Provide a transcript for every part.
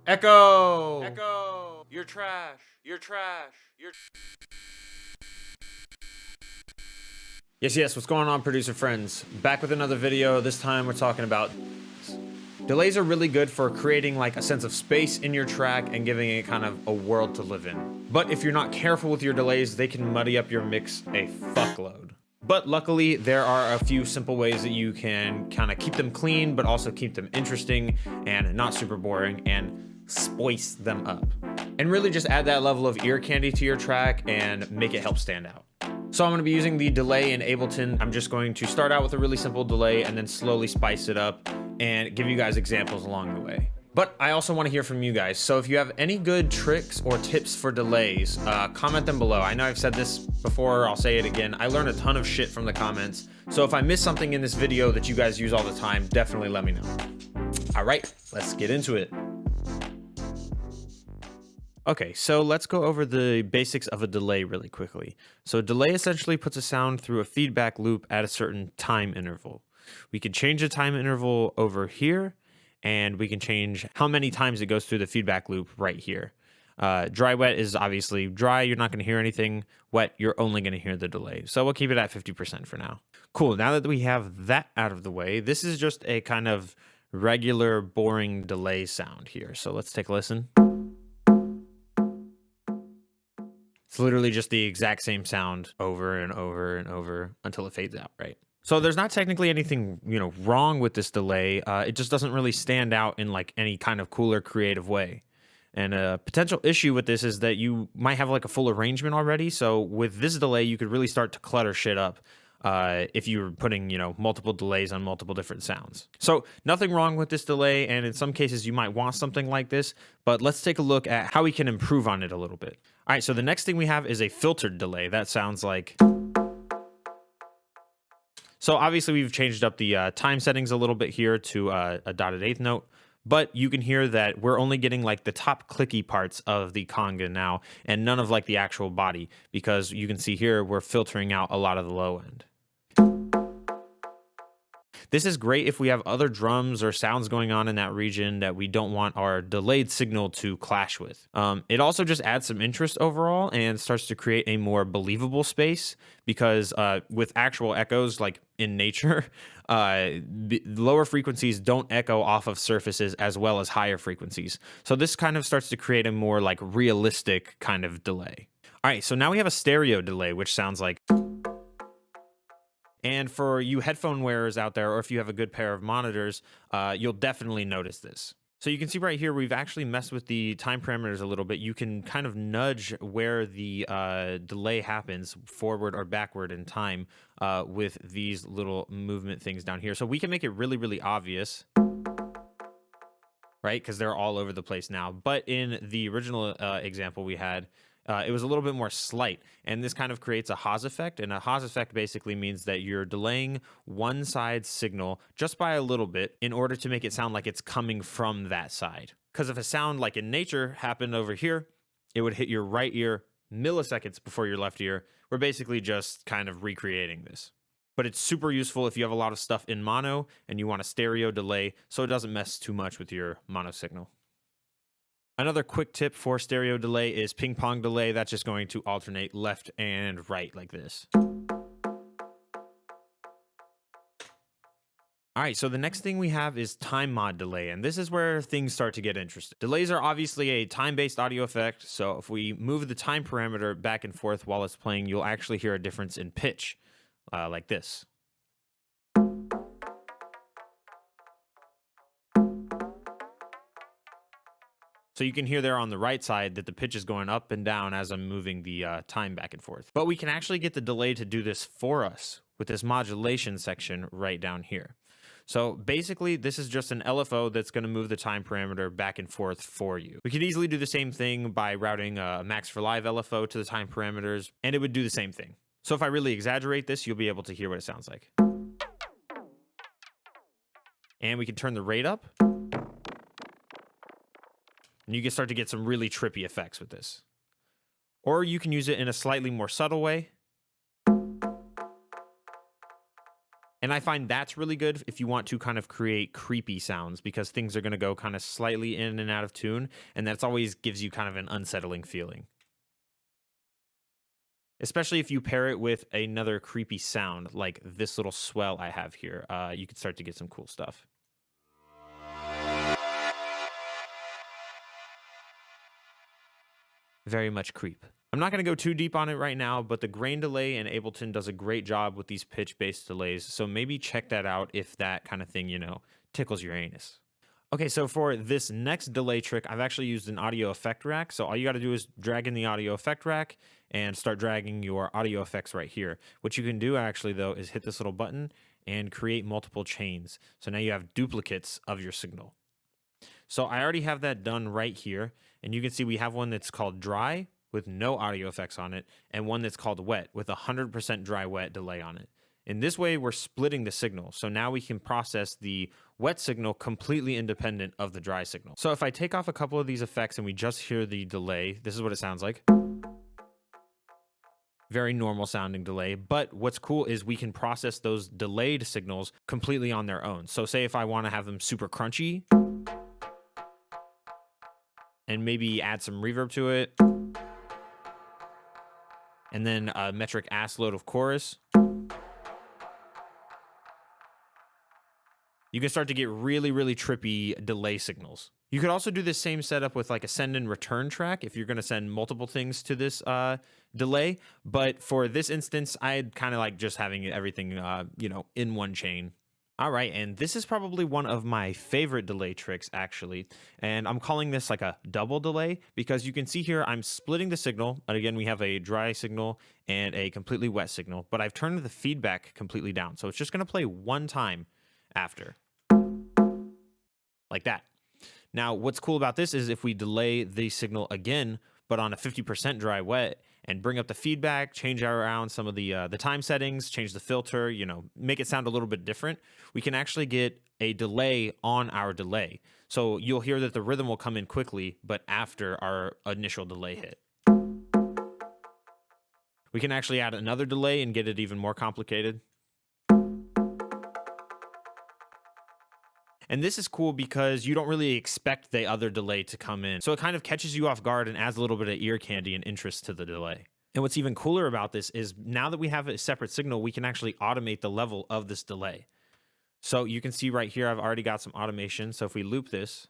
Echo! Echo! You're trash. You're trash. You're... Yes, what's going on, producer friends? Back with another video. This time we're talking about delays are really good for creating like a sense of space in your track and giving it kind of a world to live in. But if you're not careful with your delays, they can muddy up your mix a fuckload. But luckily, there are a few simple ways that you can kind of keep them clean, but also keep them interesting and not super boring and spice them up. And really just add that level of ear candy to your track and make it help stand out. So I'm going to be using the delay in Ableton. I'm just going to start out with a really simple delay and then slowly spice it up and give you guys examples along the way. But I also want to hear from you guys. So if you have any good tricks or tips for delays, comment them below. I know I've said this before, I'll say it again. I learned a ton of shit from the comments. So if I miss something in this video that you guys use all the time, definitely let me know. All right, let's get into it. Okay, so let's go over the basics of a delay really quickly. So a delay essentially puts a sound through a feedback loop at a certain time interval. We can change the time interval over here, and we can change how many times it goes through the feedback loop right here. Dry wet is obviously dry, you're not going to hear anything. Wet, you're only going to hear the delay. So we'll keep it at 50% for now. Cool, now that we have that out of the way, this is just a kind of regular boring delay sound here. So let's take a listen. It's literally just the exact same sound over and over and over until it fades out, right? So there's not technically anything, wrong with this delay. It just doesn't really stand out in like any kind of cool or creative way. And a potential issue with this is that you might have like a full arrangement already. So with this delay, you could really start to clutter shit up if you're putting, multiple delays on multiple different sounds. So nothing wrong with this delay. And in some cases, you might want something like this. But let's take a look at how we can improve on it a little bit. All right, so the next thing we have is a filtered delay. That sounds like... So obviously we've changed up the time settings a little bit here to a dotted eighth note, but you can hear that we're only getting like the top clicky parts of the conga now and none of like the actual body, because you can see here we're filtering out a lot of the low end. This is great if we have other drums or sounds going on in that region that we don't want our delayed signal to clash with. It also just adds some interest overall and starts to create a more believable space, because with actual echoes, like in nature, lower frequencies don't echo off of surfaces as well as higher frequencies. So this kind of starts to create a more like realistic kind of delay. All right, so now we have a stereo delay, which sounds like... And for you headphone wearers out there, or if you have a good pair of monitors, you'll definitely notice this. So you can see right here, we've actually messed with the time parameters a little bit. You can kind of nudge where the delay happens, forward or backward in time, with these little movement things down here. So we can make it really, really obvious, right? Because they're all over the place now. But in the original example we had, it was a little bit more slight, and this kind of creates a Haas effect, and a Haas effect basically means that you're delaying one side's signal just by a little bit in order to make it sound like it's coming from that side. Because if a sound like in nature happened over here, it would hit your right ear milliseconds before your left ear. We're basically just kind of recreating this. But it's super useful if you have a lot of stuff in mono and you want a stereo delay so it doesn't mess too much with your mono signal. Another quick tip for stereo delay is ping pong delay. That's just going to alternate left and right like this. All right, so the next thing we have is time mod delay, and this is where things start to get interesting. Delays are obviously a time-based audio effect, so if we move the time parameter back and forth while it's playing, you'll actually hear a difference in pitch, like this. So you can hear there on the right side that the pitch is going up and down as I'm moving the time back and forth. But we can actually get the delay to do this for us with this modulation section right down here. So basically, this is just an LFO that's going to move the time parameter back and forth for you. We could easily do the same thing by routing a Max for Live LFO to the time parameters, and it would do the same thing. So if I really exaggerate this, you'll be able to hear what it sounds like. And we can turn the rate up. And you can start to get some really trippy effects with this. Or you can use it in a slightly more subtle way. And I find that's really good if you want to kind of create creepy sounds because things are going to go kind of slightly in and out of tune. And that's always gives you kind of an unsettling feeling. Especially if you pair it with another creepy sound like this little swell I have here. You could start to get some cool stuff. Very much creep. I'm not going to go too deep on it right now, but the grain delay in Ableton does a great job with these pitch-based delays, so maybe check that out if that kind of thing, tickles your anus. Okay, so for this next delay trick, I've actually used an audio effect rack. So all you got to do is drag in the audio effect rack and start dragging your audio effects right here. What you can do actually, though, is hit this little button and create multiple chains. So now you have duplicates of your signal. So I already have that done right here. And you can see we have one that's called dry with no audio effects on it, and one that's called wet with 100% dry wet delay on it. In this way, we're splitting the signal. So now we can process the wet signal completely independent of the dry signal. So if I take off a couple of these effects and we just hear the delay, this is what it sounds like. Very normal sounding delay. But what's cool is we can process those delayed signals completely on their own. So say if I want to have them super crunchy and maybe add some reverb to it, and then a metric ass load of chorus, you can start to get really, really trippy delay signals. You could also do the same setup with like a send and return track if you're going to send multiple things to this delay. But for this instance, I'd kind of like just having everything, in one chain. All right, and this is probably one of my favorite delay tricks, actually. And I'm calling this like a double delay because you can see here I'm splitting the signal. And again, we have a dry signal and a completely wet signal, but I've turned the feedback completely down. So it's just going to play one time after, like that. Now, what's cool about this is if we delay the signal again, but on a 50% dry wet, and bring up the feedback, change around some of the time settings, change the filter, make it sound a little bit different, we can actually get a delay on our delay. So you'll hear that the rhythm will come in quickly, but after our initial delay hit. We can actually add another delay and get it even more complicated. And this is cool because you don't really expect the other delay to come in. So it kind of catches you off guard and adds a little bit of ear candy and interest to the delay. And what's even cooler about this is now that we have a separate signal, we can actually automate the level of this delay. So you can see right here, I've already got some automation. So if we loop this,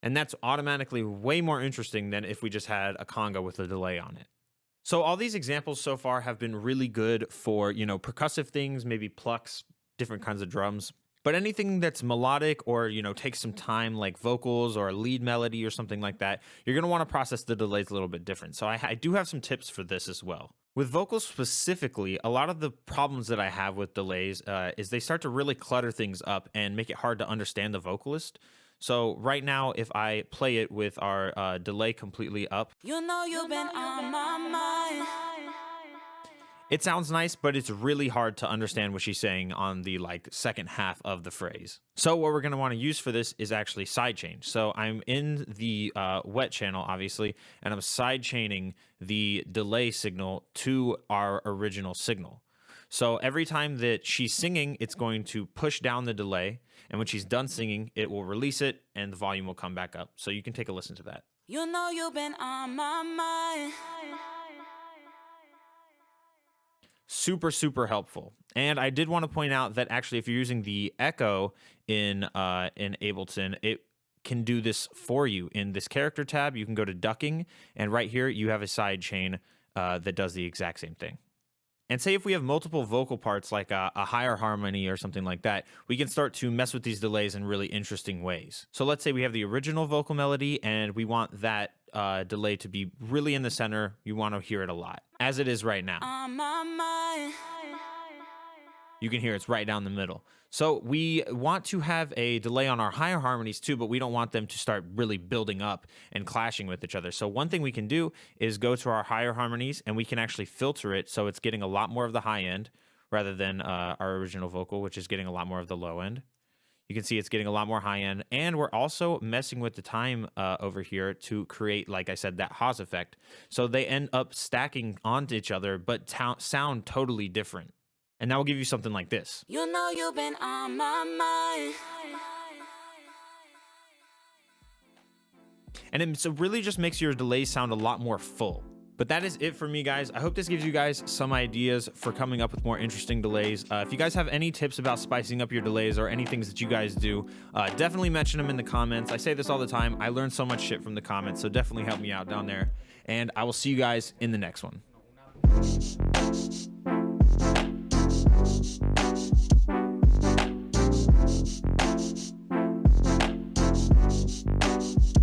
and that's automatically way more interesting than if we just had a conga with a delay on it. So all these examples so far have been really good for, percussive things, maybe plucks, different kinds of drums. But anything that's melodic or, takes some time like vocals or a lead melody or something like that, you're going to want to process the delays a little bit different. So I do have some tips for this as well. With vocals specifically, a lot of the problems that I have with delays is they start to really clutter things up and make it hard to understand the vocalist. So right now, if I play it with our delay completely up, you've been on my mind. It sounds nice, but it's really hard to understand what she's saying on the second half of the phrase. So what we're going to want to use for this is actually sidechain. So I'm in the wet channel, obviously, and I'm sidechaining the delay signal to our original signal. So every time that she's singing, it's going to push down the delay. And when she's done singing, it will release it and the volume will come back up. So you can take a listen to that. You've been on my mind. Super, super helpful. And I did want to point out that actually if you're using the echo in Ableton, it can do this for you. In this character tab, you can go to ducking, and right here you have a side chain that does the exact same thing. And say if we have multiple vocal parts like a higher harmony or something like that, we can start to mess with these delays in really interesting ways. So let's say we have the original vocal melody and we want that delay to be really in the center. You want to hear it a lot, as it is right now. You can hear it's right down the middle. So we want to have a delay on our higher harmonies too, but we don't want them to start really building up and clashing with each other. So one thing we can do is go to our higher harmonies and we can actually filter it so it's getting a lot more of the high end rather than our original vocal, which is getting a lot more of the low end. You can see it's getting a lot more high end, and we're also messing with the time over here to create, like I said, that Haas effect. So they end up stacking onto each other, but sound totally different. And that will give you something like this. You know you've been on my mind. And it really just makes your delays sound a lot more full. But that is it for me, guys. I hope this gives you guys some ideas for coming up with more interesting delays. If you guys have any tips about spicing up your delays or any things that you guys do, definitely mention them in the comments. I say this all the time. I learn so much shit from the comments, so definitely help me out down there. And I will see you guys in the next one.